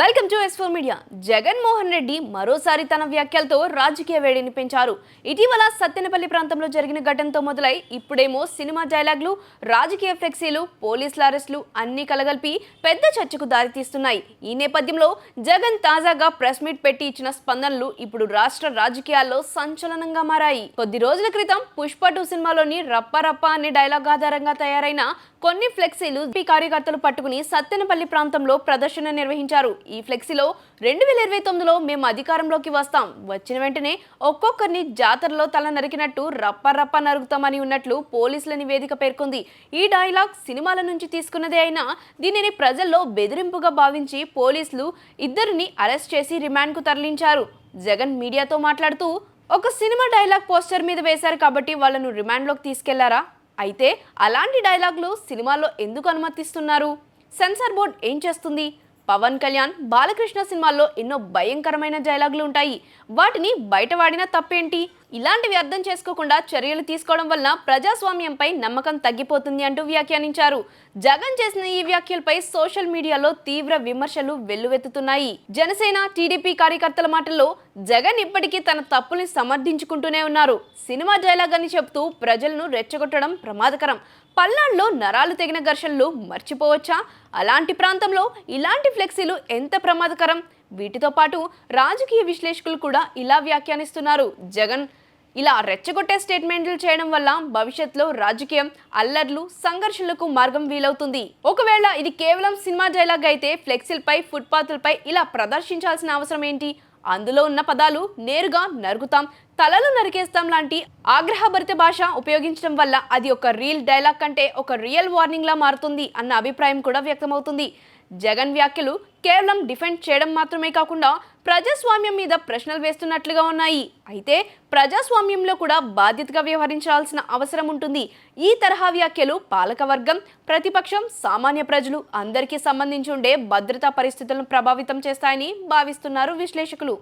Welcome to S4 media. Jaganmohan Reddy మరోసారి తన వ్యాఖ్యలతో రాజకీయ వేడిని పెంచారు. ఇటీవల సత్తెనపల్లి ప్రాంతంలో జరిగిన ఘటనతో మొదలై ఇప్పుడేమో సినిమా డైలాగులు, రాజకీయ ఫ్లెక్సీలు, పోలీసుల అరెస్టులు అన్ని కలగలిపి పెద్ద చర్చకు దారితీస్తున్నాయి. ఈ నేపథ్యంలో జగన్ తాజాగా ప్రెస్ మీట్ పెట్టి ఇచ్చిన స్పందనలు ఇప్పుడు రాష్ట్ర రాజకీయాల్లో సంచలనంగా మారాయి. కొద్ది రోజుల క్రితం పుష్ప 2 సినిమాలోని రప్ప రప్ప అనే డైలాగ్ ఆధారంగా తయారైన కొన్ని ఫ్లెక్సీలు కార్యకర్తలు పట్టుకుని సత్తెనపల్లి ప్రాంతంలో ప్రదర్శన నిర్వహించారు. ఈ ఫ్లెక్సీలో 2029లో మేము అధికారంలోకి వస్తాం, వచ్చిన వెంటనే ఒక్కొక్కరిని జాతరలో తల నరికినట్టు రప్ప రప్ప నరుగుతామని ఉన్నట్లు పోలీసుల నివేదిక పేర్కొంది. ఈ డైలాగ్ సినిమాల నుంచి తీసుకున్నదే అయినా దీనిని ప్రజల్లో బెదిరింపుగా భావించి పోలీసులు ఇద్దరిని అరెస్ట్ చేసి రిమాండ్కు తరలించారు. జగన్ మీడియాతో మాట్లాడుతూ, ఒక సినిమా డైలాగ్ పోస్టర్ మీద వేశారు కాబట్టి వాళ్ళను రిమాండ్లోకి తీసుకెళ్లారా? అయితే అలాంటి డైలాగులు సినిమాల్లో ఎందుకు అనుమతిస్తున్నారు? సెన్సార్ బోర్డు ఏం చేస్తుంది? పవన్ కళ్యాణ్, బాలకృష్ణ సినిమాల్లో ఎన్నో భయంకరమైన డైలాగులు ఉంటాయి. వాటిని బయట వాడినా తప్పేంటి? ఇలాంటివి అర్థం చేసుకోకుండా చర్యలు తీసుకోవడం వల్ల ప్రజాస్వామ్యంపై నమ్మకం తగ్గిపోతుంది అంటూ వ్యాఖ్యానించారు. జగన్ చేసిన ఈ వ్యాఖ్యలపై సోషల్ మీడియాలో తీవ్ర విమర్శలు వెల్లువెత్తుతున్నాయి. జనసేన, టీడీపీ కార్యకర్తల మాటల్లో జగన్ ఇప్పటికీ తన తప్పుల్ని సమర్థించుకుంటూనే ఉన్నారు. సినిమా డైలాగ్ అని చెప్తూ ప్రజలను రెచ్చగొట్టడం ప్రమాదకరం. పల్నాడులో నరాలు తెగిన ఘర్షణలు మర్చిపోవచ్చా? అలాంటి ప్రాంతంలో ఇలాంటి ఫ్లెక్సీలు ఎంత ప్రమాదకరం? వీటితో పాటు రాజకీయ విశ్లేషకులు కూడా ఇలా వ్యాఖ్యానిస్తున్నారు. జగన్ ఇలా రెచ్చగొట్టే స్టేట్మెంట్లు చేయడం వల్ల భవిష్యత్తులో రాజకీయం అల్లర్లు, సంఘర్షణలకు మార్గం వీలవుతుంది. ఒకవేళ ఇది కేవలం సినిమా డైలాగ్ అయితే ఫ్లెక్సీలపై, ఫుట్పాత్లపై ఇలా ప్రదర్శించాల్సిన అవసరం ఏంటి? అందులో ఉన్న పదాలు నేరుగా నరుగుతాం, తలలు నరికేస్తాం లాంటి ఆగ్రహభరిత భాష ఉపయోగించడం వల్ల అది ఒక రీల్ డైలాగ్ కంటే ఒక రియల్ వార్నింగ్ లా మారుతుంది అన్న అభిప్రాయం కూడా వ్యక్తమవుతుంది. జగన్ వ్యాఖ్యలు కేవలం డిఫెండ్ చేయడం మాత్రమే కాకుండా ప్రజాస్వామ్యం మీద ప్రశ్నలు వేస్తున్నట్లుగా ఉన్నాయి. అయితే ప్రజాస్వామ్యంలో కూడా బాధ్యతగా వ్యవహరించాల్సిన అవసరం ఉంటుంది. ఈ తరహా వ్యాఖ్యలు పాలకవర్గం, ప్రతిపక్షం, సామాన్య ప్రజలు అందరికీ సంబంధించి ఉండే భద్రతా పరిస్థితులను ప్రభావితం చేస్తాయని భావిస్తున్నారు విశ్లేషకులు.